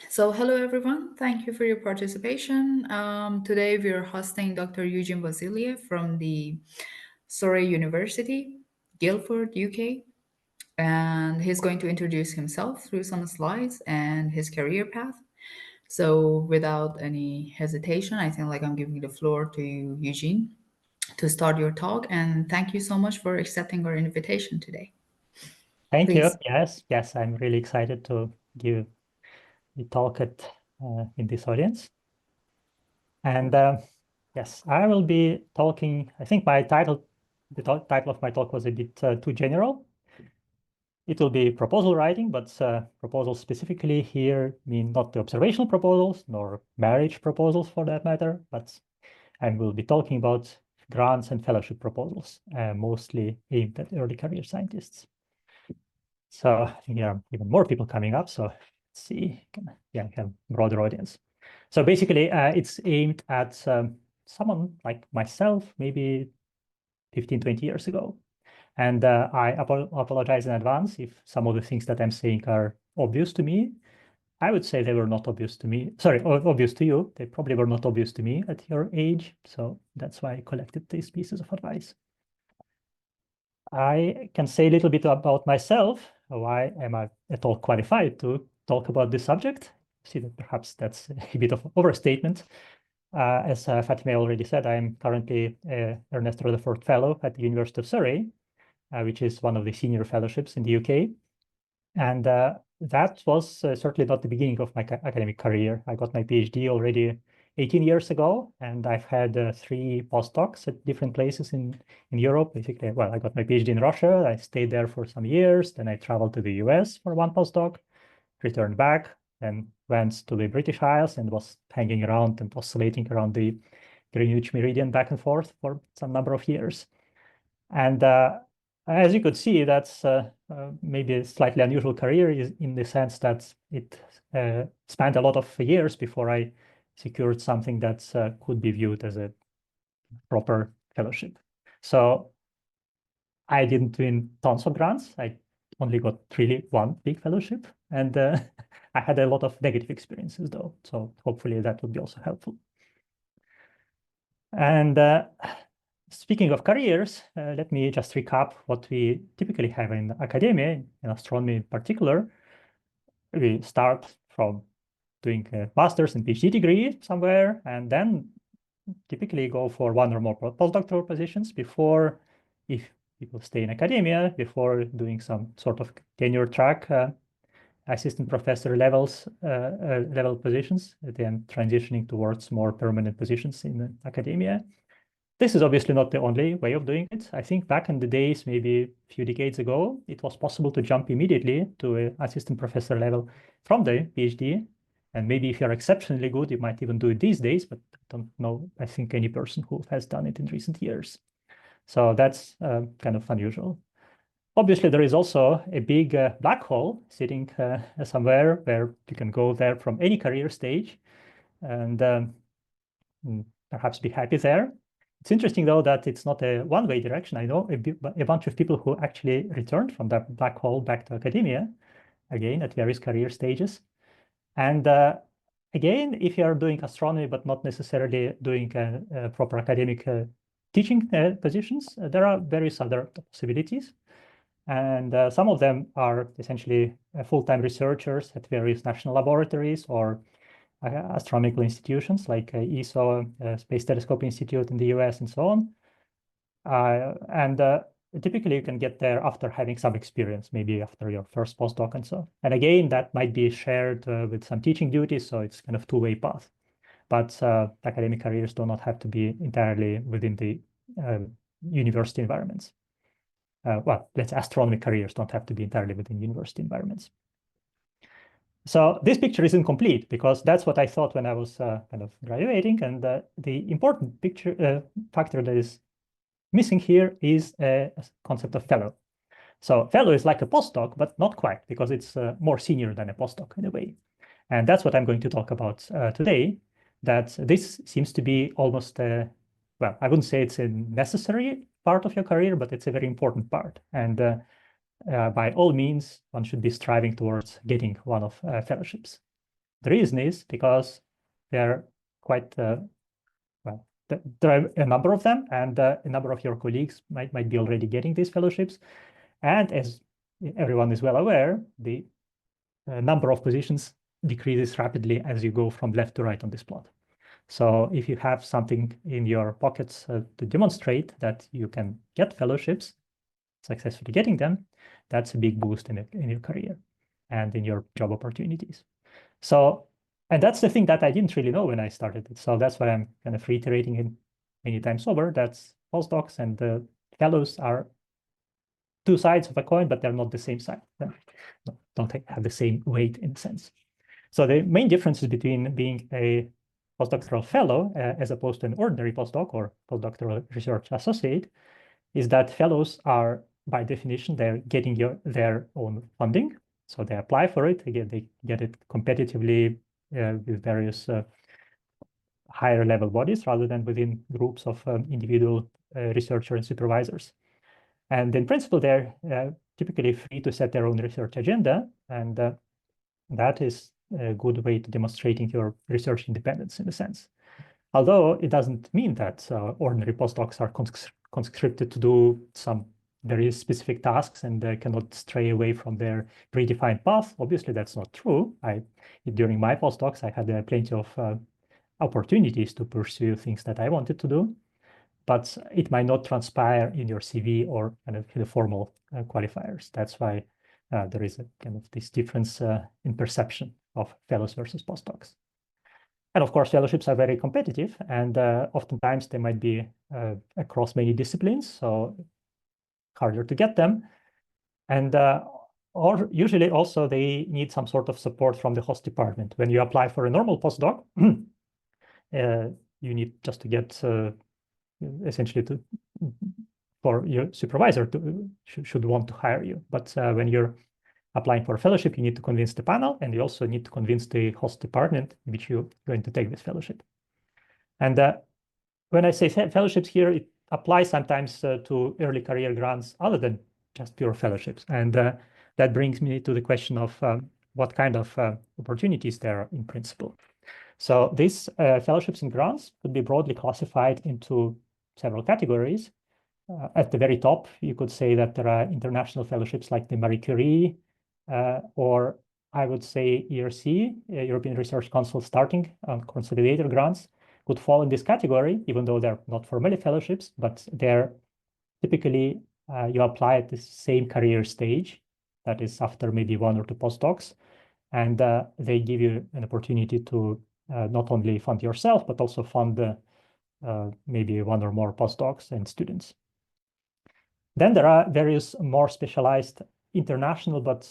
So, hello everyone. Thank you for your participation. Today we are hosting Dr. Eugene Vasiliev from the Surrey University, Guildford, UK, and he's going to introduce himself through some slides and his career path. So, without any hesitation, I think like I'm giving the floor to you, Eugene, to start your talk. And thank you so much for accepting our invitation today. Thank you. Please. Yes, I'm really excited to give the talk in this audience. And yes, I will be talking. I think the title of my talk was a bit too general. It will be proposal writing, but proposals specifically here mean not the observational proposals, nor marriage proposals for that matter, but I will be talking about grants and fellowship proposals, mostly aimed at early career scientists. So I think there are even more people coming up. So let's see, yeah, I have a broader audience. So basically, it's aimed at someone like myself, maybe 15, 20 years ago. And I apologize in advance if some of the things that I'm saying are obvious to me. I would say they were not obvious to me. Sorry, obvious to you. They probably were not obvious to me at your age. So that's why I collected these pieces of advice. I can say a little bit about myself. Why am I at all qualified to talk about this subject? See that perhaps that's a bit of overstatement. As Fatemeh already said, I'm currently Ernest Rutherford Fellow at the University of Surrey, which is one of the senior fellowships in the UK. And that was certainly not the beginning of my academic career. I got my PhD already 18 years ago, and I've had 3 postdocs at different places in Europe. Basically, well, I got my PhD in Russia. I stayed there for some years. Then I traveled to the US for 1 postdoc, returned back, and went to the British Isles and was hanging around and oscillating around the Greenwich Meridian back and forth for some number of years. And as you could see, that's maybe a slightly unusual career in the sense that it spanned a lot of years before I secured something that could be viewed as a proper fellowship. So I didn't win tons of grants. I only got really 1 big fellowship. And I had a lot of negative experiences, though. So hopefully that would be also helpful. And speaking of careers, let me just recap what we typically have in academia, in astronomy in particular. We start from doing a master's and PhD degree somewhere, and then typically go for 1 or more postdoctoral positions before, if people stay in academia, before doing some sort of tenure track, assistant professor level positions, then transitioning towards more permanent positions in academia. This is obviously not the only way of doing it. I think back in the days, maybe a few decades ago, it was possible to jump immediately to an assistant professor level from the PhD. And maybe if you're exceptionally good, you might even do it these days, but I don't know, I think, any person who has done it in recent years. So that's kind of unusual. Obviously, there is also a big black hole sitting somewhere where you can go there from any career stage and perhaps be happy there. It's interesting, though, that it's not a one-way direction. I know a bunch of people who actually returned from that black hole back to academia, again, at various career stages. And again, if you are doing astronomy, but not necessarily doing proper academic teaching positions, there are various other possibilities. And some of them are essentially full-time researchers at various national laboratories or astronomical institutions like ESO, Space Telescope Institute in the US, and so on. And typically you can get there after having some experience, maybe after your first postdoc and so. And again, that might be shared with some teaching duties, so it's kind of two-way path. But academic careers do not have to be entirely within the university environments. Well, let's say astronomy careers don't have to be entirely within university environments. So this picture is incomplete because that's what I thought when I was kind of graduating. And the important factor that is missing here is a concept of fellow. So fellow is like a postdoc, but not quite, because it's more senior than a postdoc in a way. And that's what I'm going to talk about today, that this seems to be almost, well, I wouldn't say it's a necessary part of your career, but it's a very important part. And by all means, one should be striving towards getting one of fellowships. The reason is because they're quite, well, there are a number of them, and a number of your colleagues might be already getting these fellowships. And as everyone is well aware, the number of positions decreases rapidly as you go from left to right on this plot. So if you have something in your pockets to demonstrate that you can get fellowships, successfully getting them, that's a big boost in your career and in your job opportunities. So, and that's the thing that I didn't really know when I started it. So that's why I'm kind of reiterating it many times over. That's postdocs and the fellows are two sides of a coin, but they're not the same side. They don't have the same weight in a sense. So the main differences between being a postdoctoral fellow as opposed to an ordinary postdoc or postdoctoral research associate is that fellows are, by definition, they're getting their own funding. So they apply for it, they get it competitively with various higher level bodies rather than within groups of individual researchers and supervisors. And in principle, they're typically free to set their own research agenda, and that is a good way to demonstrating your research independence in a sense. Although it doesn't mean that ordinary postdocs are conscripted to do some very specific tasks and cannot stray away from their predefined path. Obviously, that's not true. During my postdocs, I had plenty of opportunities to pursue things that I wanted to do, but it might not transpire in your CV or kind of the formal qualifiers. That's why there is a kind of this difference in perception of fellows versus postdocs. And of course, fellowships are very competitive, and oftentimes they might be across many disciplines, so harder to get them. And or usually also they need some sort of support from the host department. When you apply for a normal postdoc, you need just to get essentially for your supervisor should want to hire you. But when you're applying for a fellowship, you need to convince the panel, and you also need to convince the host department which you're going to take this fellowship. And when I say fellowships here, it applies sometimes to early career grants other than just pure fellowships. And that brings me to the question of what kind of opportunities there are in principle. So these fellowships and grants could be broadly classified into several categories. At the very top, you could say that there are international fellowships like the Marie Curie, or I would say ERC, European Research Council starting consolidator grants could fall in this category, even though they're not formally fellowships, but they're typically you apply at the same career stage, that is after maybe one or two postdocs, and they give you an opportunity to not only fund yourself, but also fund maybe one or more postdocs and students. Then there are various more specialized international, but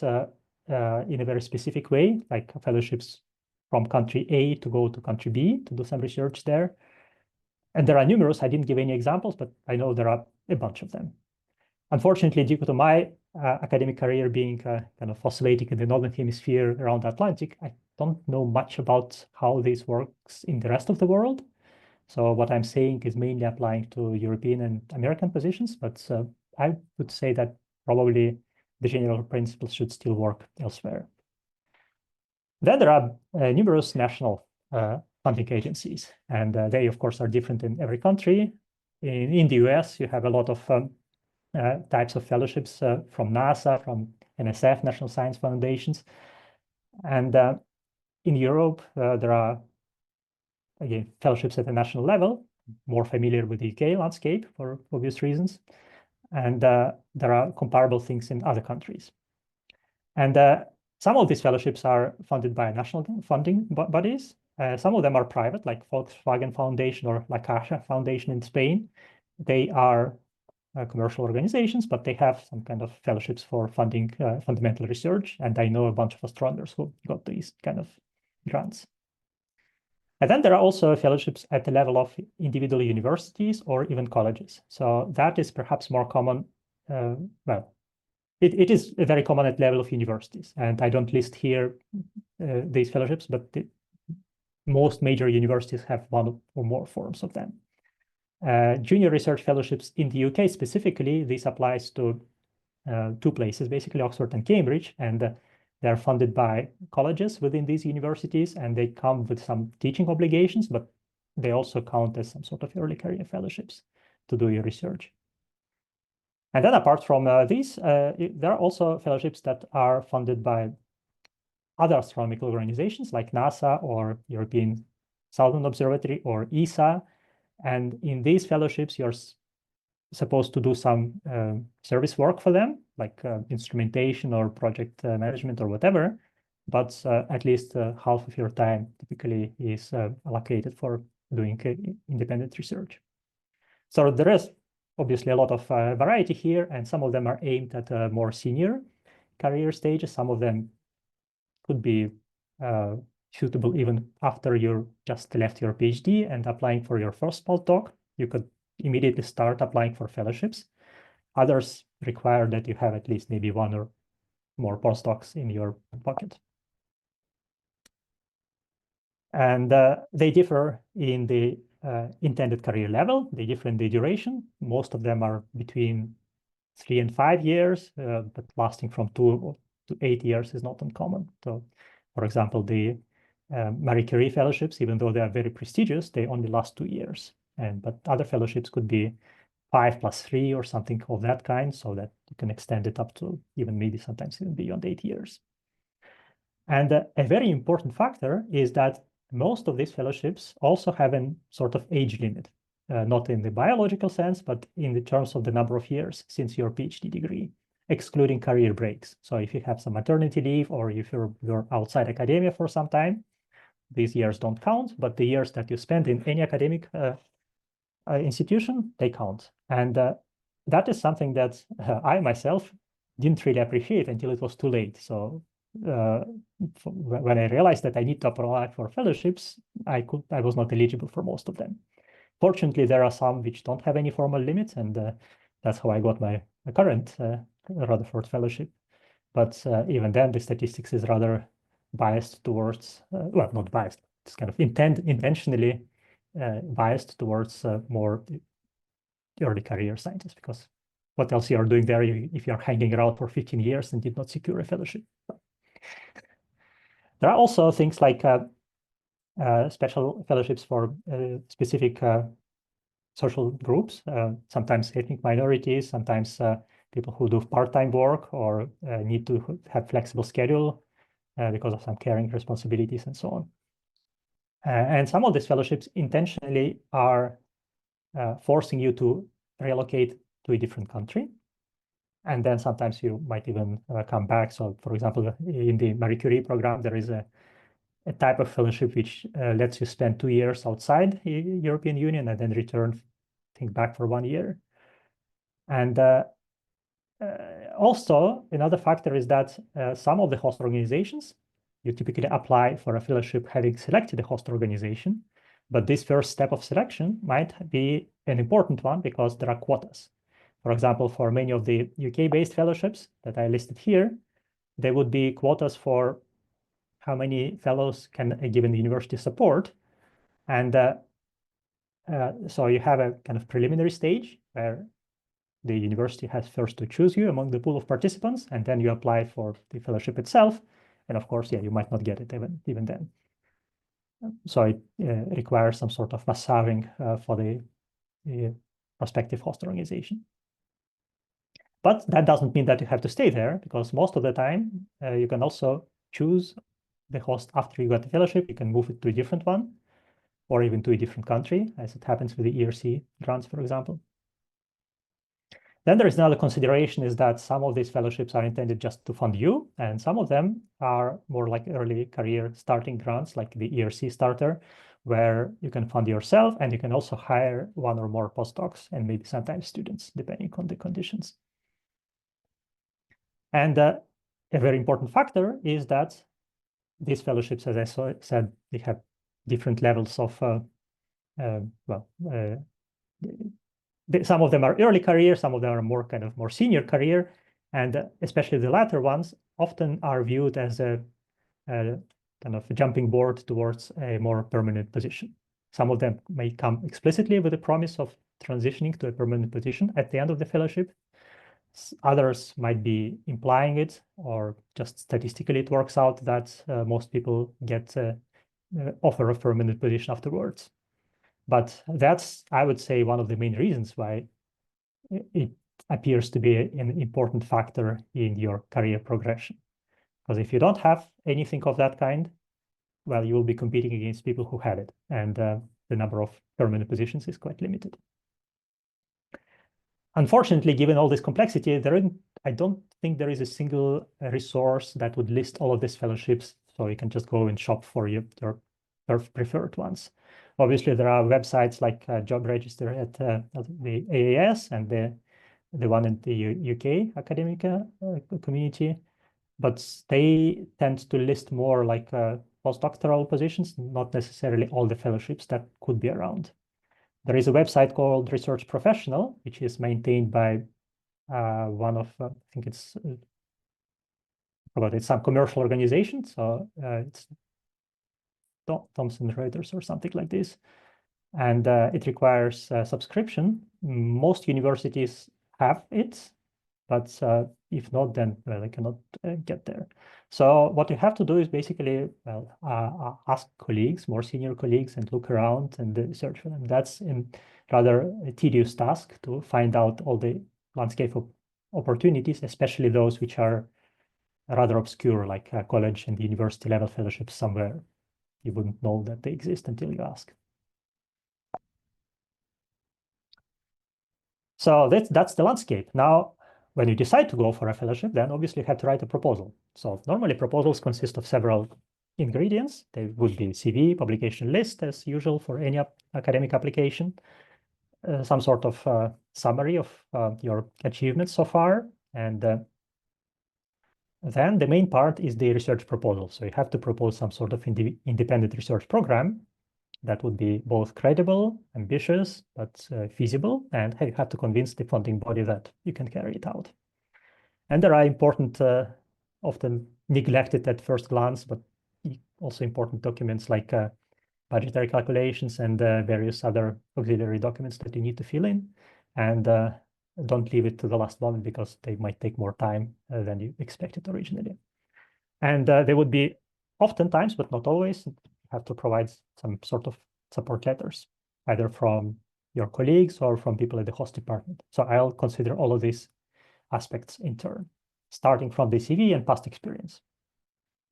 in a very specific way, like fellowships from country A to go to country B to do some research there. And there are numerous. I didn't give any examples, but I know there are a bunch of them. Unfortunately, due to my academic career being kind of oscillating in the Northern Hemisphere around the Atlantic, I don't know much about how this works in the rest of the world. So what I'm saying is mainly applying to European and American positions, but I would say that probably the general principles should still work elsewhere. Then there are numerous national funding agencies, and they, of course, are different in every country. In the US, you have a lot of types of fellowships from NASA, from NSF, National Science Foundations. And in Europe, there are, again, fellowships at the national level, more familiar with the UK landscape for obvious reasons. And there are comparable things in other countries. And some of these fellowships are funded by national funding bodies. Some of them are private, like Volkswagen Foundation or La Caixa Foundation in Spain. They are commercial organizations, but they have some kind of fellowships for funding fundamental research. And I know a bunch of astronomers who got these kind of grants. And then there are also fellowships at the level of individual universities or even colleges. So that is perhaps more common. Well, it is very common at level of universities. And I don't list here these fellowships, but most major universities have one or more forms of them. Junior research fellowships in the UK specifically, this applies to two places, basically Oxford and Cambridge. And They're funded by colleges within these universities, and they come with some teaching obligations, but they also count as some sort of early career fellowships to do your research. And then apart from these, there are also fellowships that are funded by other astronomical organizations like NASA or European Southern Observatory or ESA. And in these fellowships, you're supposed to do some service work for them, like instrumentation or project management or whatever. But at least half of your time typically is allocated for doing independent research. So there is obviously a lot of variety here, and some of them are aimed at more senior career stages. Some of them could be suitable even after you just left your PhD and applying for your first postdoc. You could immediately start applying for fellowships. Others require that you have at least maybe one or more postdocs in your pocket. And they differ in the intended career level. They differ in the duration. Most of them are between 3 and 5 years, but lasting from 2 to 8 years is not uncommon. So, for example, the Marie Curie fellowships, even though they are very prestigious, they only last 2 years. But other fellowships could be 5 plus 3 or something of that kind, so that you can extend it up to even maybe sometimes even beyond 8 years. And a very important factor is that most of these fellowships also have a sort of age limit, not in the biological sense, but in the terms of the number of years since your PhD degree, excluding career breaks. So if you have some maternity leave or if you're outside academia for some time, these years don't count, but the years that you spend in any academic institution, they count. And that is something that I myself didn't really appreciate until it was too late. So when I realized that I need to apply for fellowships, I was not eligible for most of them. Fortunately, there are some which don't have any formal limits, and that's how I got my current Rutherford fellowship. But even then, the statistics is rather biased towards, well, not biased, it's kind of intentionally biased towards more early career scientists, because what else you are doing there if you're hanging around for 15 years and did not secure a fellowship? There are also things like special fellowships for specific social groups, sometimes ethnic minorities, sometimes people who do part-time work or need to have flexible schedule because of some caring responsibilities and so on. And some of these fellowships intentionally are forcing you to relocate to a different country. And then sometimes you might even come back. So for example, in the Marie Curie program, there is a type of fellowship which lets you spend 2 years outside the European Union and then return, I think, back for 1 year. And also, another factor is that some of the host organizations, you typically apply for a fellowship having selected a host organization, but this first step of selection might be an important one because there are quotas. For example, for many of the UK-based fellowships that I listed here, there would be quotas for how many fellows can a given university support. And so you have a kind of preliminary stage where the university has first to choose you among the pool of participants, and then you apply for the fellowship itself. And of course, yeah, you might not get it even then. So it requires some sort of massaging for the prospective host organization. But that doesn't mean that you have to stay there, because most of the time you can also choose the host after you got the fellowship. You can move it to a different one or even to a different country, as it happens with the ERC grants, for example. Then there is another consideration is that some of these fellowships are intended just to fund you, and some of them are more like early career starting grants, like the ERC starter, where you can fund yourself and you can also hire one or more postdocs and maybe sometimes students, depending on the conditions. And a very important factor is that these fellowships, as I said, they have different levels of, some of them are early career, some of them are more kind of more senior career, and especially the latter ones often are viewed as a kind of a jumping board towards a more permanent position. Some of them may come explicitly with the promise of transitioning to a permanent position at the end of the fellowship. Others might be implying it, or just statistically it works out that most people get offer a permanent position afterwards. But that's, I would say, one of the main reasons why it appears to be an important factor in your career progression. Because if you don't have anything of that kind, well, you will be competing against people who had it, and the number of permanent positions is quite limited. Unfortunately, given all this complexity, I don't think there is a single resource that would list all of these fellowships, so you can just go and shop for your preferred ones. Obviously, there are websites like Job Register at the AAS and the one in the UK academic community, but they tend to list more like postdoctoral positions, not necessarily all the fellowships that could be around. There is a website called Research Professional, which is maintained by one of, I think it's some commercial organization. So it's Thomson Reuters or something like this. And it requires subscription. Most universities have it, but if not, then well, they cannot get there. So what you have to do is basically, well, ask colleagues, more senior colleagues, and look around and search for them. That's a rather tedious task to find out all the landscape of opportunities, especially those which are rather obscure, like college and university level fellowships somewhere. You wouldn't know that they exist until you ask. So that's the landscape. Now, when you decide to go for a fellowship, then obviously you have to write a proposal. So normally proposals consist of several ingredients. They would be CV, publication list, as usual for any academic application, some sort of summary of your achievements so far, and then the main part is the research proposal. So you have to propose some sort of independent research program that would be both credible, ambitious, but feasible, and you have to convince the funding body that you can carry it out. And there are important, often neglected at first glance, but also important documents like budgetary calculations and various other auxiliary documents that you need to fill in. And don't leave it to the last moment because they might take more time than you expected originally. And they would be oftentimes, but not always, you have to provide some sort of support letters, either from your colleagues or from people at the host department. So I'll consider all of these aspects in turn, starting from the CV and past experience.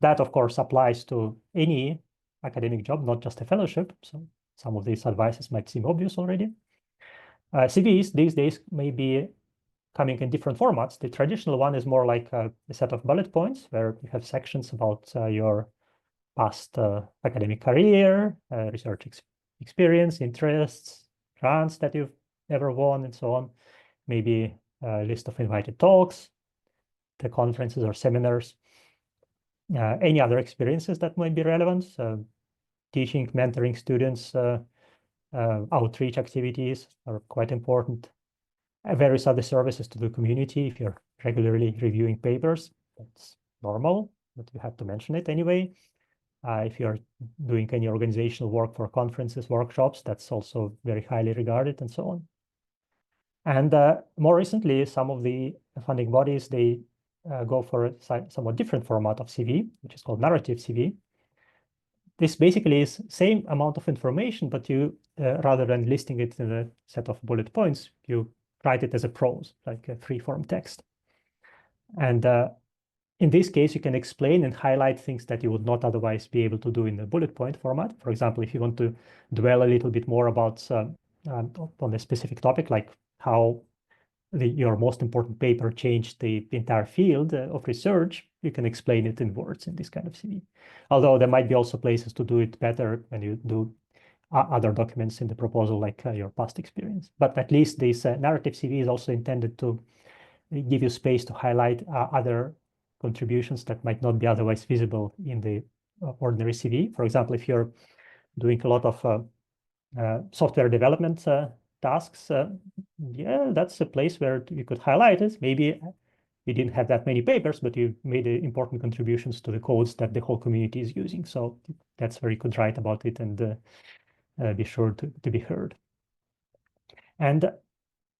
That, of course, applies to any academic job, not just a fellowship. So some of these advices might seem obvious already. CVs these days may be coming in different formats. The traditional one is more like a set of bullet points where you have sections about your past academic career, research experience, interests, grants that you've ever won, and so on. Maybe a list of invited talks, the conferences or seminars, any other experiences that might be relevant, teaching, mentoring students, outreach activities are quite important. Various other services to the community. If you're regularly reviewing papers, that's normal, but you have to mention it anyway. If you're doing any organizational work for conferences, workshops, that's also very highly regarded, and so on. And more recently, some of the funding bodies, they go for a somewhat different format of CV, which is called narrative CV. This basically is same amount of information, but you, rather than listing it in a set of bullet points, you write it as a prose, like a free-form text. And in this case, you can explain and highlight things that you would not otherwise be able to do in a bullet point format. For example, if you want to dwell a little bit more about on a specific topic, like how your most important paper changed the entire field of research, you can explain it in words in this kind of CV. Although there might be also places to do it better when you do other documents in the proposal, like your past experience. But at least this narrative CV is also intended to give you space to highlight other contributions that might not be otherwise visible in the ordinary CV. For example, if you're doing a lot of software development tasks, yeah, that's a place where you could highlight it. Maybe you didn't have that many papers, but you made important contributions to the codes that the whole community is using. So that's where you could write about it and be sure to be heard. And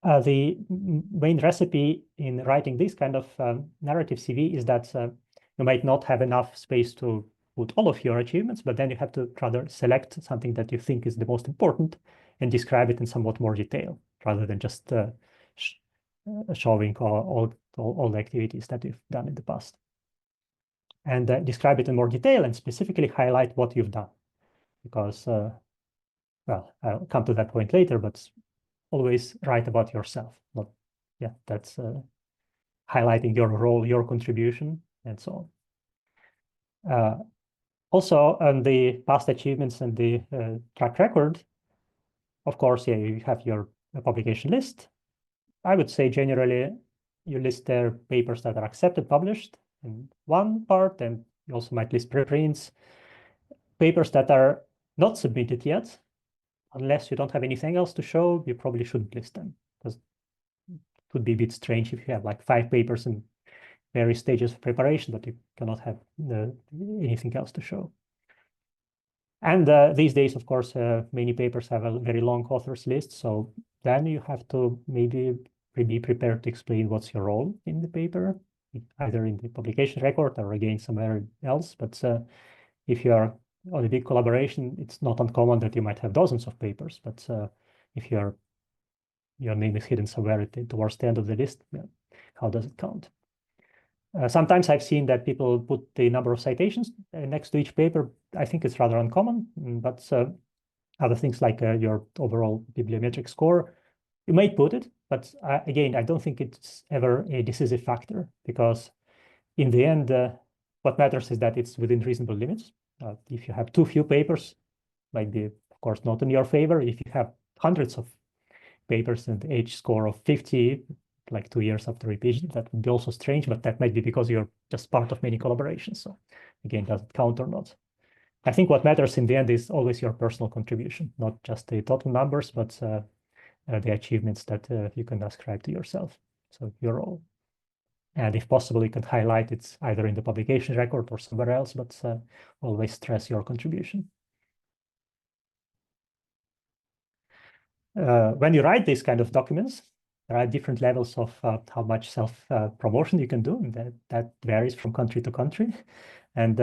The main recipe in writing this kind of narrative CV is that you might not have enough space to put all of your achievements, but then you have to rather select something that you think is the most important and describe it in somewhat more detail, rather than just sh showing all the activities that you've done in the past. And describe it in more detail and specifically highlight what you've done. Because, well, I'll come to that point later, but always write about yourself. Not, yeah, that's highlighting your role, your contribution, and so on. Also, on the past achievements and the track record, of course, yeah, you have your publication list. I would say generally you list their papers that are accepted, published in one part, and you also might list preprints, papers that are not submitted yet. Unless you don't have anything else to show, you probably shouldn't list them, because it would be a bit strange if you have like 5 papers in various stages of preparation, but you cannot have anything else to show. And these days, of course, many papers have a very long authors list. So then you have to maybe be prepared to explain what's your role in the paper, either in the publication record or again somewhere else. But if you are on a big collaboration, it's not uncommon that you might have dozens of papers. But if your name is hidden somewhere towards the end of the list, yeah, how does it count? Sometimes I've seen that people put the number of citations next to each paper. I think it's rather uncommon, but other things like your overall bibliometric score, you might put it, but again, I don't think it's ever a decisive factor, because in the end, what matters is that it's within reasonable limits. If you have too few papers, might be, of course, not in your favor. If you have hundreds of papers and H-score of 50, like 2 years after revision, that would be also strange, but that might be because you're just part of many collaborations. So again, does it count or not? I think what matters in the end is always your personal contribution, not just the total numbers, but the achievements that you can ascribe to yourself. So your role. And if possible, you can highlight it either in the publication record or somewhere else, but always stress your contribution. When you write these kind of documents, there are different levels of how much self-promotion you can do, and that varies from country to country. And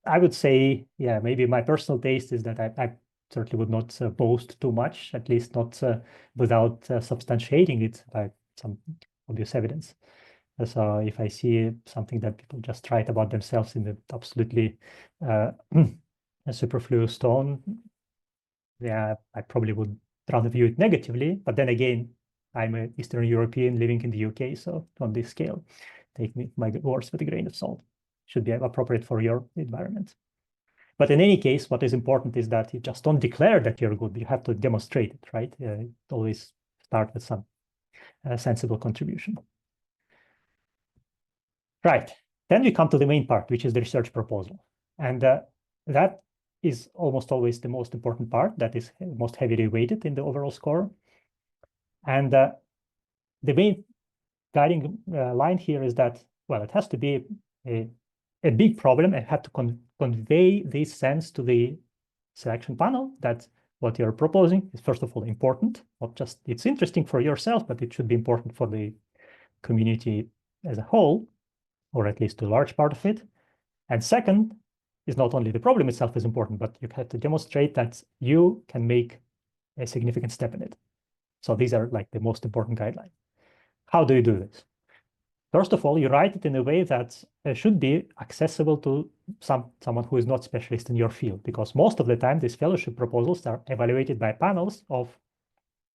I would say, yeah, maybe my personal taste is that I certainly would not boast too much, at least not without substantiating it by some obvious evidence. So if I see something that people just write about themselves in the absolutely superfluous tone, yeah, I probably would rather view it negatively. But then again, I'm an Eastern European living in the UK, so on this scale, take my words with a grain of salt. Should be appropriate for your environment. But in any case, what is important is that you just don't declare that you're good. You have to demonstrate it, right? Always start with some sensible contribution. Right. Then we come to the main part, which is the research proposal. And that is almost always the most important part, that is most heavily weighted in the overall score. And the main guiding line here is that, well, it has to be a big problem. It had to convey this sense to the selection panel that what you're proposing is, first of all, important, not just it's interesting for yourself, but it should be important for the community as a whole, or at least a large part of it. And second, is not only the problem itself is important, but you have to demonstrate that you can make a significant step in it. So these are like the most important guidelines. How do you do this? First of all, you write it in a way that should be accessible to someone who is not specialist in your field, because most of the time these fellowship proposals are evaluated by panels of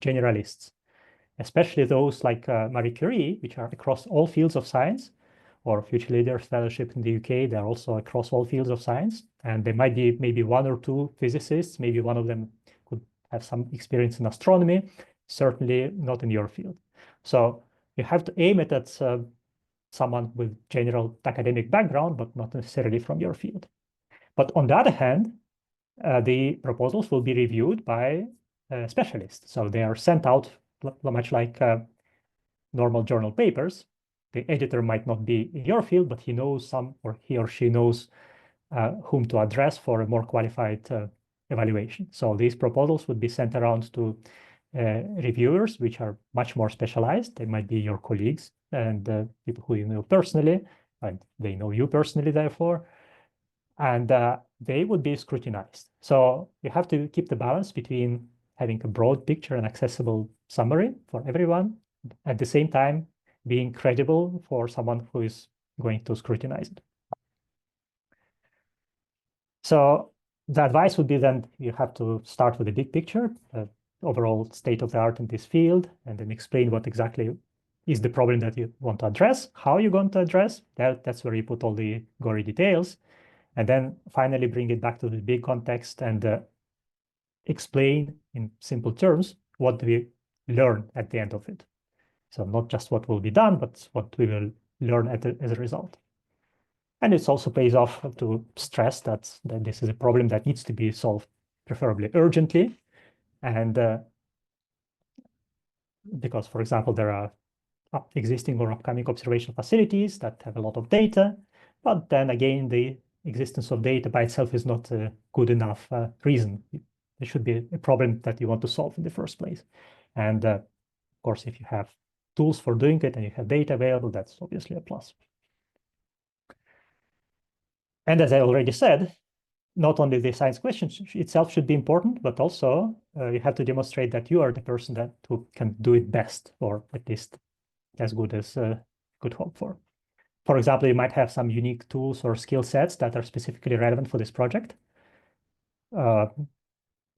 generalists, especially those like Marie Curie, which are across all fields of science, or Future Leaders Fellowship in the UK, they're also across all fields of science. And there might be maybe 1 or 2 physicists, maybe one of them could have some experience in astronomy, certainly not in your field. So you have to aim it at someone with general academic background, but not necessarily from your field. But on the other hand, the proposals will be reviewed by specialists. So they are sent out much like normal journal papers. The editor might not be in your field, but he knows some, or he or she knows whom to address for a more qualified evaluation. So these proposals would be sent around to reviewers, which are much more specialized. They might be your colleagues and people who you know personally, and they know you personally, therefore, and they would be scrutinized. So you have to keep the balance between having a broad picture and accessible summary for everyone, at the same time being credible for someone who is going to scrutinize it. So the advice would be then you have to start with the big picture, overall state of the art in this field, and then explain what exactly is the problem that you want to address, how you're going to address. That's where you put all the gory details. And then finally bring it back to the big context and explain in simple terms what we learn at the end of it. So not just what will be done, but what we will learn as a result. And it also pays off to stress that this is a problem that needs to be solved, preferably urgently. And because, for example, there are existing or upcoming observation facilities that have a lot of data, but then again, the existence of data by itself is not a good enough reason. There should be a problem that you want to solve in the first place. And of course, if you have tools for doing it and you have data available, that's obviously a plus. And as I already said, not only the science question itself should be important, but also you have to demonstrate that you are the person who can do it best, or at least as good as could hope for. For example, you might have some unique tools or skill sets that are specifically relevant for this project,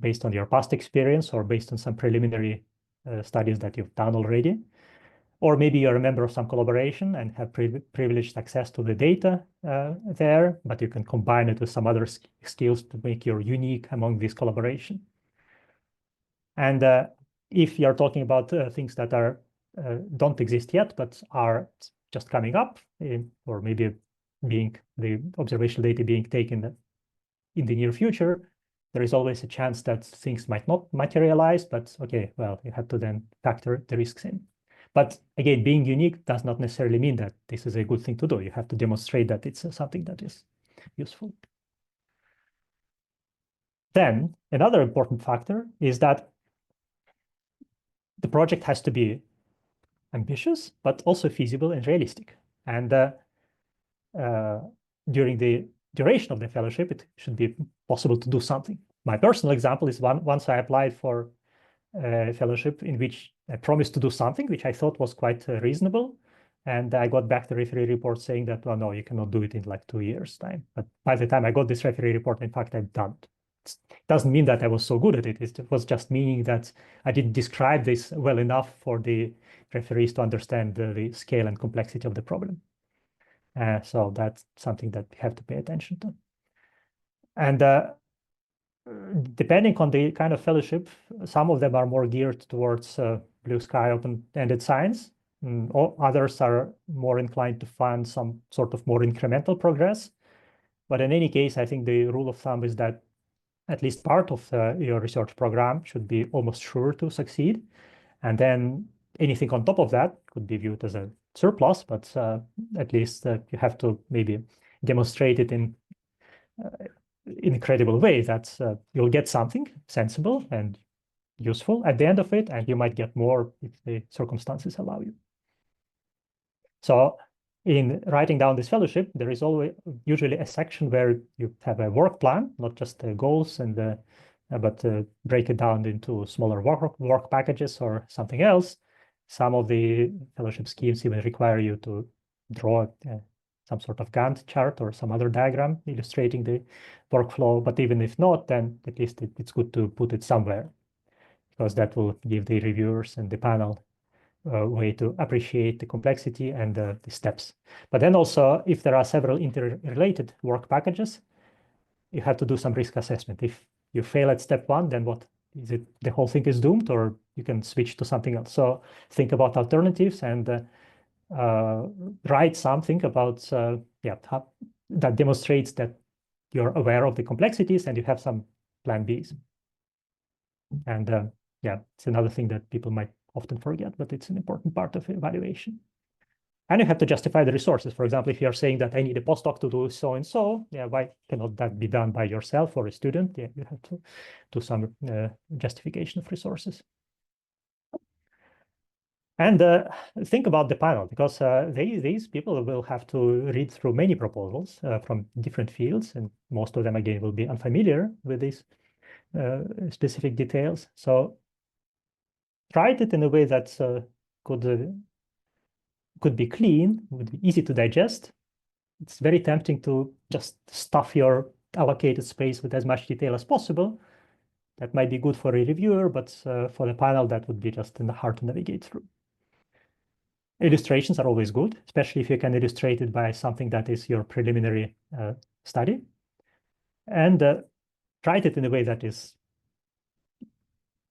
based on your past experience or based on some preliminary studies that you've done already. Or maybe you're a member of some collaboration and have privileged access to the data there, but you can combine it with some other skills to make you unique among this collaboration. And if you're talking about things that are don't exist yet, but are just coming up, or maybe being the observational data being taken in the near future, there is always a chance that things might not materialize, but okay, well, you have to then factor the risks in. But again, being unique does not necessarily mean that this is a good thing to do. You have to demonstrate that it's something that is useful. Then another important factor is that the project has to be ambitious, but also feasible and realistic. And during the duration of the fellowship, it should be possible to do something. My personal example is once I applied for a fellowship in which I promised to do something, which I thought was quite reasonable. And I got back the referee report saying that, well, no, you cannot do it in like 2 years' time. But by the time I got this referee report, in fact, I'd done it. It doesn't mean that I was so good at it. It was just meaning that I didn't describe this well enough for the referees to understand the scale and complexity of the problem. So that's something that we have to pay attention to. And depending on the kind of fellowship, some of them are more geared towards blue sky open-ended science. Others are more inclined to fund some sort of more incremental progress. But in any case, I think the rule of thumb is that at least part of your research program should be almost sure to succeed. And then anything on top of that could be viewed as a surplus, but at least you have to maybe demonstrate it in a credible way that you'll get something sensible and useful at the end of it, and you might get more if the circumstances allow you. So in writing down this fellowship, there is always usually a section where you have a work plan, not just the goals, and but break it down into smaller work packages or something else. Some of the fellowship schemes even require you to draw some sort of Gantt chart or some other diagram illustrating the workflow. But even if not, then at least it's good to put it somewhere, because that will give the reviewers and the panel a way to appreciate the complexity and the steps. But then also, if there are several interrelated work packages, you have to do some risk assessment. If you fail at step one, then what is it? The whole thing is doomed, or you can switch to something else. So think about alternatives and write something about that demonstrates that you're aware of the complexities and you have some plan Bs. And it's another thing that people might often forget, but it's an important part of evaluation. And you have to justify the resources. For example, if you're saying that I need a postdoc to do so and so, why cannot that be done by yourself or a student? You have to do some justification of resources. And think about the panel, because these people will have to read through many proposals from different fields, and most of them, again, will be unfamiliar with these specific details. So write it in a way that could be clean, would be easy to digest. It's very tempting to just stuff your allocated space with as much detail as possible. That might be good for a reviewer, but for the panel, that would be just hard to navigate through. Illustrations are always good, especially if you can illustrate it by something that is your preliminary study. And write it in a way that is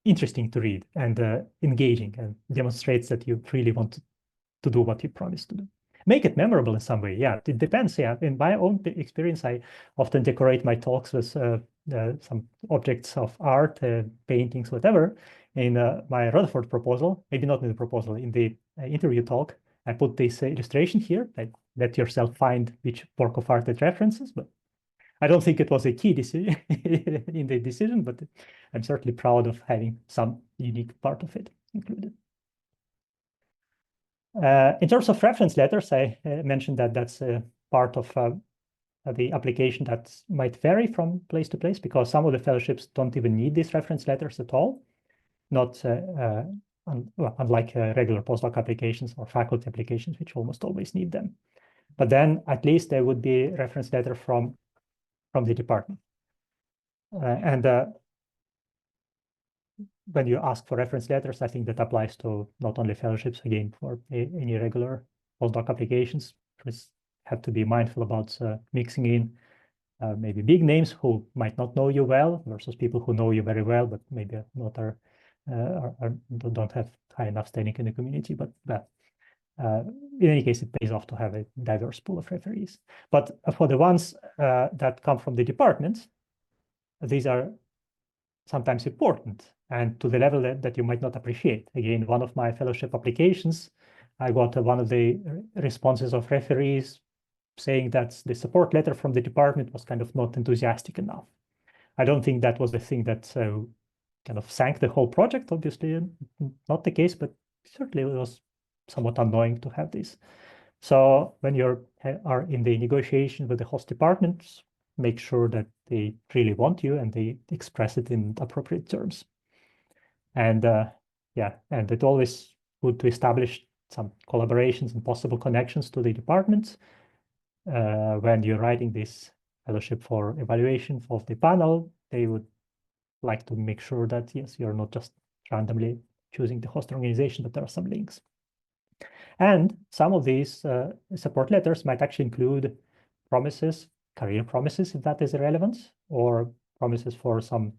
interesting to read and engaging, and demonstrates that you really want to do what you promised to do. Make it memorable in some way. Yeah, it depends. Yeah, in my own experience, I often decorate my talks with some objects of art, paintings, whatever. In my Rutherford proposal, maybe not in the proposal, in the interview talk, I put this illustration here. Let yourself find which work of art it references, but I don't think it was a key decision in the decision, but I'm certainly proud of having some unique part of it included. In terms of reference letters, I mentioned that that's part of the application that might vary from place to place, because some of the fellowships don't even need these reference letters at all, not unlike regular postdoc applications or faculty applications, which almost always need them. But then at least there would be a reference letter from the department. And when you ask for reference letters, I think that applies to not only fellowships, again, for any regular postdoc applications. Just have to be mindful about mixing in maybe big names who might not know you well versus people who know you very well, but maybe not don't have high enough standing in the community. But in any case, it pays off to have a diverse pool of referees. But for the ones that come from the department, these are sometimes important, and to the level that you might not appreciate. Again, one of my fellowship applications, I got one of the responses of referees saying that the support letter from the department was kind of not enthusiastic enough. I don't think that was the thing that kind of sank the whole project, obviously not the case, but certainly it was somewhat annoying to have this. So when you are in the negotiation with the host departments, make sure that they really want you and they express it in appropriate terms. And yeah, and it's always good to establish some collaborations and possible connections to the departments when you're writing this fellowship for evaluation of the panel. They would like to make sure that, yes, you're not just randomly choosing the host organization, but there are some links. And some of these support letters might actually include promises, career promises, if that is relevant, or promises for some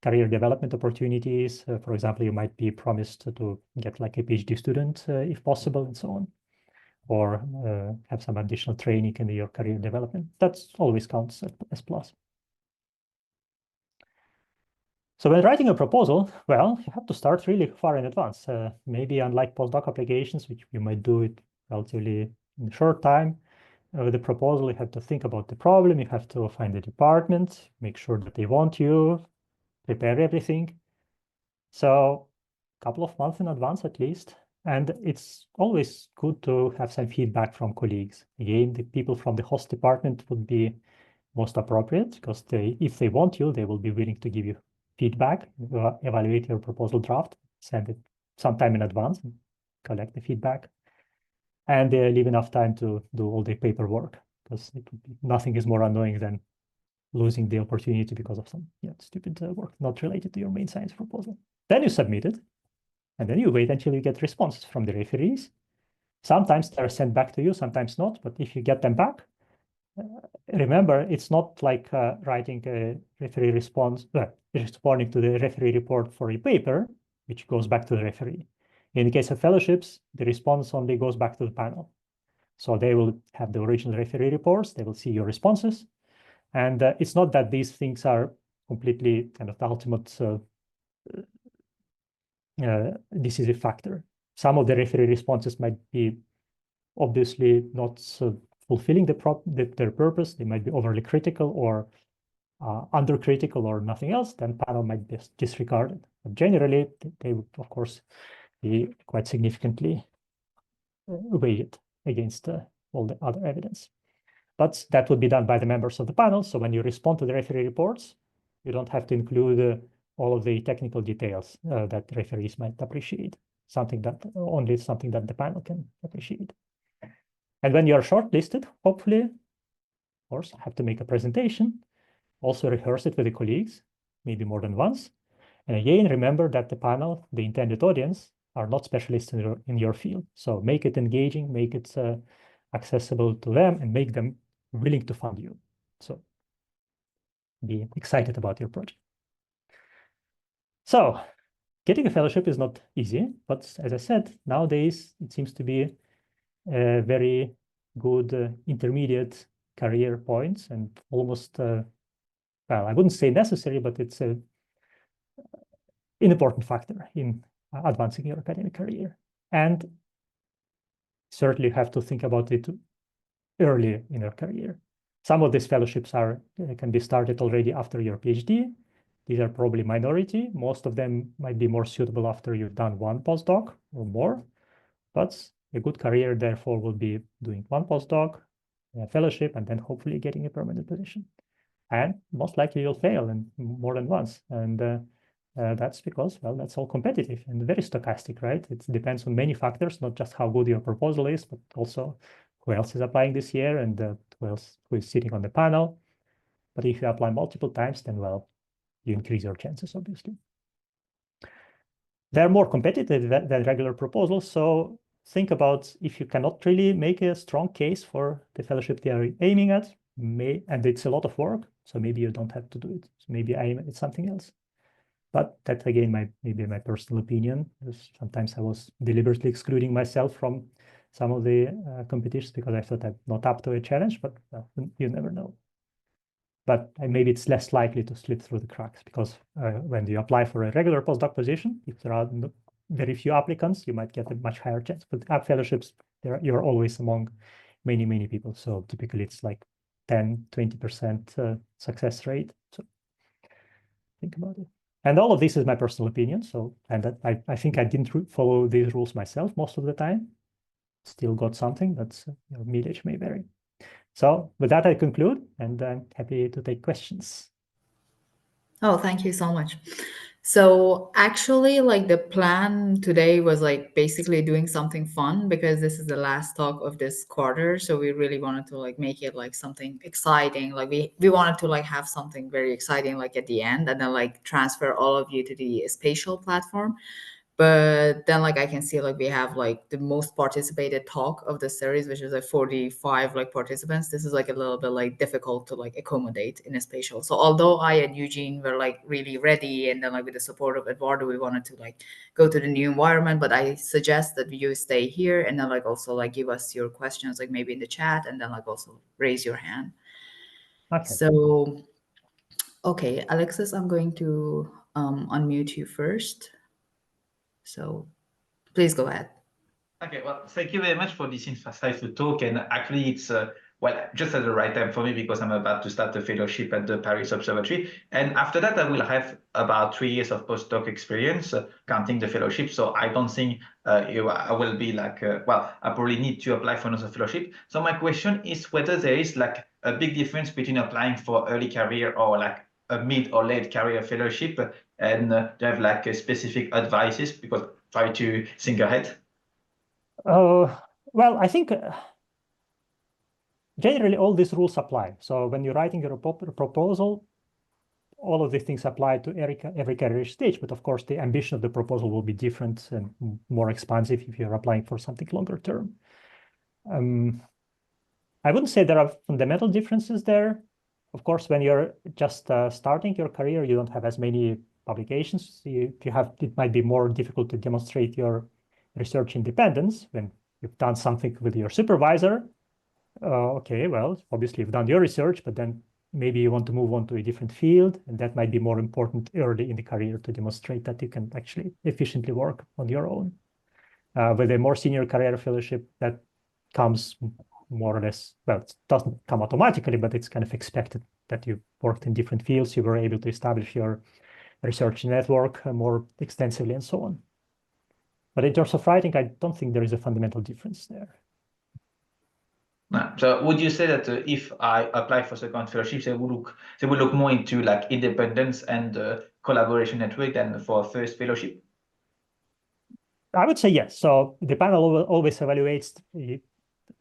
career development opportunities. For example, you might be promised to get like a PhD student if possible, and so on, or have some additional training in your career development. That always counts as plus. So when writing a proposal, well, you have to start really far in advance. Maybe unlike postdoc applications, which you might do it relatively in a short time, with the proposal, you have to think about the problem. You have to find the department, make sure that they want you, prepare everything. So a couple of months in advance at least. And it's always good to have some feedback from colleagues. Again, the people from the host department would be most appropriate, because if they want you, they will be willing to give you feedback, evaluate your proposal draft, send it sometime in advance, and collect the feedback. And they leave enough time to do all the paperwork, because nothing is more annoying than losing the opportunity because of some stupid work not related to your main science proposal. Then you submit it, and then you wait until you get responses from the referees. Sometimes they're sent back to you, sometimes not, but if you get them back, remember, it's not like writing a referee response, responding to the referee report for a paper, which goes back to the referee. In the case of fellowships, the response only goes back to the panel. So they will have the original referee reports, they will see your responses. And it's not that these things are completely kind of the ultimate decisive factor. Some of the referee responses might be obviously not fulfilling their purpose. They might be overly critical or under-critical or nothing else. Then panel might be disregarded. But generally, they would, of course, be quite significantly weighed against all the other evidence. But that would be done by the members of the panel. So when you respond to the referee reports, you don't have to include all of the technical details that referees might appreciate, only something that the panel can appreciate. And when you're shortlisted, hopefully, of course, have to make a presentation, also rehearse it with the colleagues, maybe more than once. And again, remember that the panel, the intended audience, are not specialists in your field. So make it engaging, make it accessible to them, and make them willing to fund you. So be excited about your project. So getting a fellowship is not easy, but as I said, nowadays it seems to be a very good intermediate career points and almost, well, I wouldn't say necessary, but it's an important factor in advancing your academic career. And certainly have to think about it early in your career. Some of these fellowships can be started already after your PhD. These are probably minority. Most of them might be more suitable after you've done one postdoc or more. But a good career, therefore, will be doing one postdoc, a fellowship, and then hopefully getting a permanent position. And most likely you'll fail and more than once. And that's because, well, that's all competitive and very stochastic, right? It depends on many factors, not just how good your proposal is, but also who else is applying this year and who is sitting on the panel. But if you apply multiple times, then, well, you increase your chances, obviously. They're more competitive than regular proposals. So think about if you cannot really make a strong case for the fellowship they are aiming at, and it's a lot of work, so maybe you don't have to do it. So maybe aim at something else. But that, again, maybe my personal opinion. Sometimes I was deliberately excluding myself from some of the competitions because I thought I'm not up to a challenge, but well, you never know. But maybe it's less likely to slip through the cracks because when you apply for a regular postdoc position, if there are very few applicants, you might get a much higher chance. But at fellowships, you're always among many, many people. So typically it's like 10, 20% success rate. So think about it. And all of this is my personal opinion. So, and that I think I didn't follow these rules myself most of the time. Still got something, but mileage may vary. So with that, I conclude, and I'm happy to take questions. Oh, thank you so much. So actually, like the plan today was like basically doing something fun because this is the last talk of this quarter. So we really wanted to like make it like something exciting. Like we wanted to like have something very exciting like at the end and then like transfer all of you to the spatial platform. But then like I can see like we have like the most participated talk of the series, which is like 45 like participants. This is like a little bit like difficult to like accommodate in a spatial. So although I and Eugene were like really ready, and then like with the support of Eduardo we wanted to like go to the new environment, but I suggest that you stay here and then like also like give us your questions like maybe in the chat and then like also raise your hand. Okay. So okay, Alexis, I'm going to unmute you first. So please go ahead. Okay, well, thank you very much for this insightful talk. And actually, it's well, just at the right time for me because I'm about to start a fellowship at the Paris Observatory. And after that, I will have about 3 years of postdoc experience, counting the fellowship. So I don't think I will be like, well, I probably need to apply for another fellowship. So my question is whether there is like a big difference between applying for early career or like a mid or late career fellowship, and do you have like specific advices because try to think ahead. Well, I think generally all these rules apply. So when you're writing your proposal, all of these things apply to every career stage. But of course, the ambition of the proposal will be different and more expansive if you're applying for something longer term. I wouldn't say there are fundamental differences there. Of course, when you're just starting your career, you don't have as many publications. It might be more difficult to demonstrate your research independence when you've done something with your supervisor. Okay, well, obviously you've done your research, but then maybe you want to move on to a different field, and that might be more important early in the career to demonstrate that you can actually efficiently work on your own. With a more senior career fellowship, that comes more or less, well, it doesn't come automatically, but it's kind of expected that you worked in different fields, you were able to establish your research network more extensively and so on. But in terms of writing, I don't think there is a fundamental difference there. So would you say that if I apply for second fellowship, they will look more into like independence and collaboration network than for first fellowship? I would say yes. So the panel always evaluates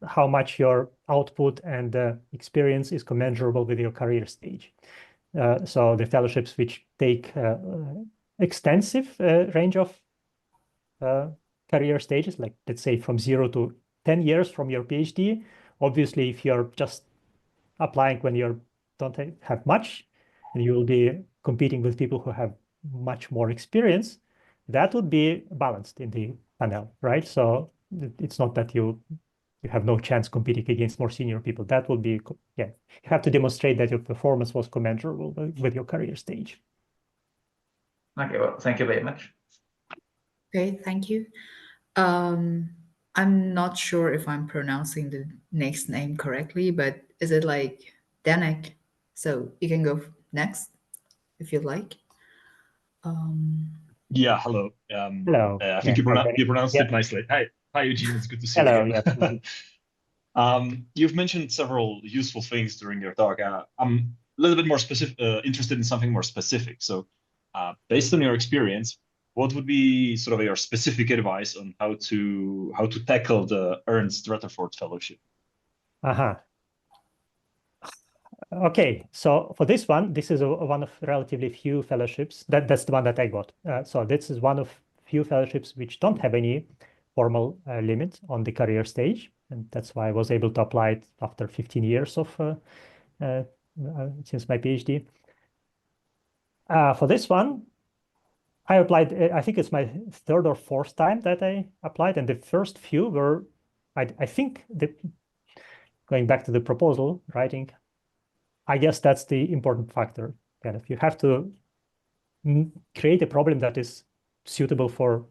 how much your output and experience is commensurable with your career stage. So the fellowships which take extensive range of career stages, like let's say from 0 to 10 years from your PhD. Obviously, if you're just applying when you don't have much, and you will be competing with people who have much more experience, that would be balanced in the panel, right? So it's not that you have no chance competing against more senior people. That will be, yeah, you have to demonstrate that your performance was commensurable with your career stage. Okay, well, thank you very much. Okay, thank you. I'm not sure if I'm pronouncing the next name correctly, but is it like Danek? So you can go next if you'd like. Yeah, hello. Hello. I think Yeah, you pronounced yeah. it nicely. Hi, Eugene. It's good to see Hello. you again. You've mentioned several useful things during your talk. I'm a little bit more specific, interested in something more specific. So, based on your experience, what would be sort of your specific advice on how to tackle the Ernst Rutherford Fellowship? Uh-huh. Okay, so for this one, this is one of relatively few fellowships. That's the one that I got. So this is one of few fellowships which don't have any formal limit on the career stage, and that's why I was able to apply it after 15 years of since my PhD. For this one, I applied. I think it's my third or fourth time that I applied, and the first few were, I think, going back to the proposal writing. I guess that's the important factor. Kind of, you have to create a problem that is suitable for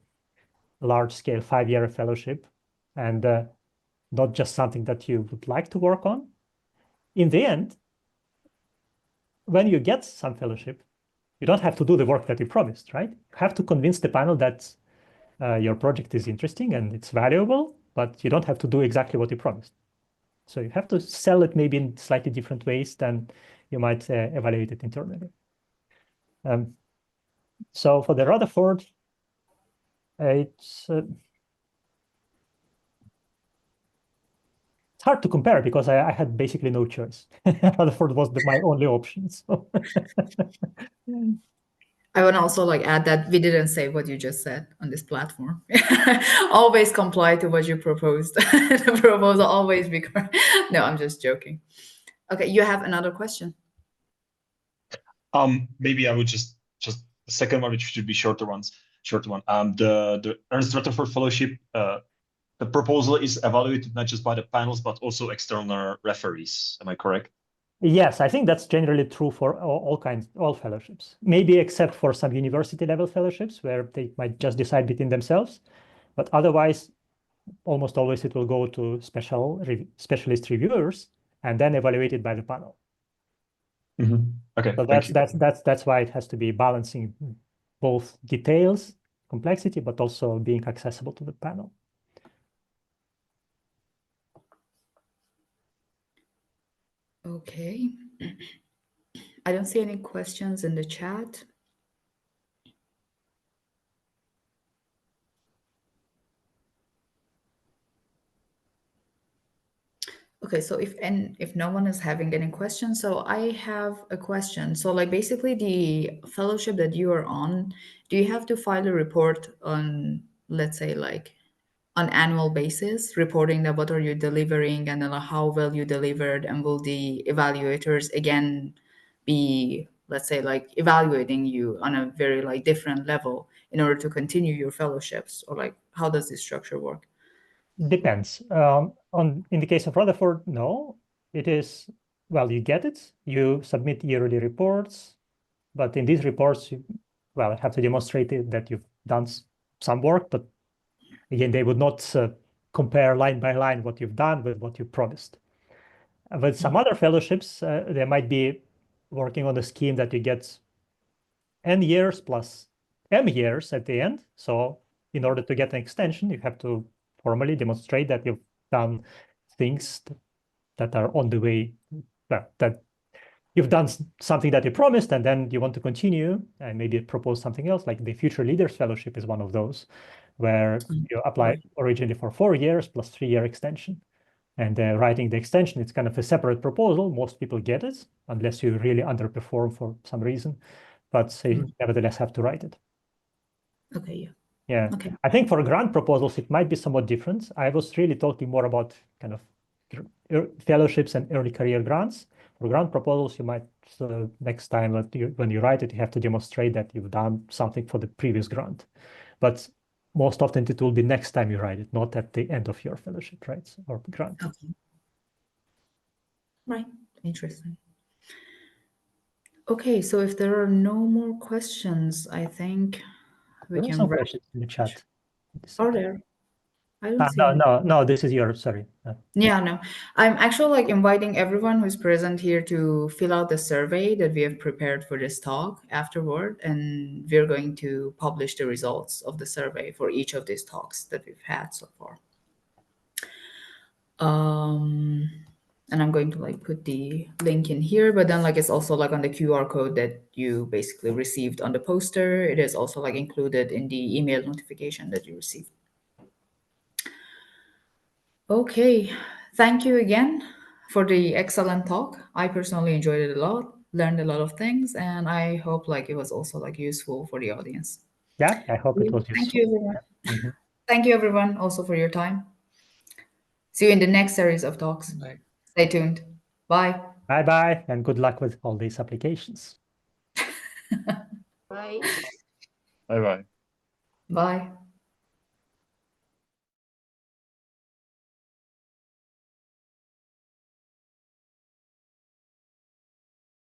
a large-scale 5-year fellowship, and not just something that you would like to work on. In the end, when you get some fellowship, you don't have to do the work that you promised, right? You have to convince the panel that your project is interesting and it's valuable, but you don't have to do exactly what you promised. So you have to sell it maybe in slightly different ways than you might evaluate it internally. So for the Rutherford, it's hard to compare because I had basically no choice. Rutherford was my only option. So. I want to also like add that we didn't say what you just said on this platform. Always comply to what you proposed. The proposal always be correct. No, I'm just joking. Okay, you have another question. Maybe I would just the second one, which should be shorter one. The Ernst Rutherford Fellowship. The proposal is evaluated not just by the panels, but also external referees. Am I correct? Yes, I think that's generally true for all fellowships, maybe except for some university level fellowships where they might just decide between themselves. But otherwise, almost always it will go to specialist reviewers and then evaluated by the panel. Mm-hmm. Okay, So thank you. that's why it has to be balancing both details, complexity, but also being accessible to the panel. Okay. I don't see any questions in the chat. Okay, so if no one is having any questions, so I have a question. So like basically the fellowship that you are on, do you have to file a report on, let's say like on annual basis, reporting that what are you delivering and then like how well you delivered, and will the evaluators again be, let's say like evaluating you on a very like different level in order to continue your fellowships, or like how does this structure work? Depends. In the case of Rutherford, no, it is, well, you get it, you submit yearly reports, but in these reports, you have to demonstrate that you've done some work, but again, they would not compare line by line what you've done with what you promised. With some other fellowships, they might be working on a scheme that you get N years plus M years at the end. So in order to get an extension, you have to formally demonstrate that you've done things that are on the way, that you've done something that you promised, and then you want to continue and maybe propose something else. Like the Future Leaders Fellowship is one of those, where you apply Right. originally for 4 years plus 3-year extension. And writing the extension, it's kind of a separate proposal. Most people get it, unless you really underperform for some reason. But you nevertheless have to write it. Okay, yeah. Yeah, Okay. I think for grant proposals, it might be somewhat different. I was really talking more about kind of fellowships and early career grants. For grant proposals, you might, next time when you write it, you have to demonstrate that you've done something for the previous grant. But most often it will be next time you write it, not at the end of your fellowship, right? Or grant. Okay. Right. Interesting. Okay, so if there are no more questions, I think we There are can some wrap. questions in the chat. Are there? I don't see No, any. no, this is your, sorry. Yeah, no. I'm actually like inviting everyone who's present here to fill out the survey that we have prepared for this talk afterward, and we're going to publish the results of the survey for each of these talks that we've had so far. And I'm going to like put the link in here, but then like it's also like on the QR code that you basically received on the poster. It is also like included in the email notification that you received. Okay, thank you again for the excellent talk. I personally enjoyed it a lot, learned a lot of things, and I hope like it was also like useful for the audience. Yeah, I hope it was Thank useful. you, everyone. Mhm. Thank you, everyone, also for your time. See you in the next series of talks. Bye. Stay tuned. Bye. Bye-bye, and good luck with all these applications. Bye. Bye bye. Bye.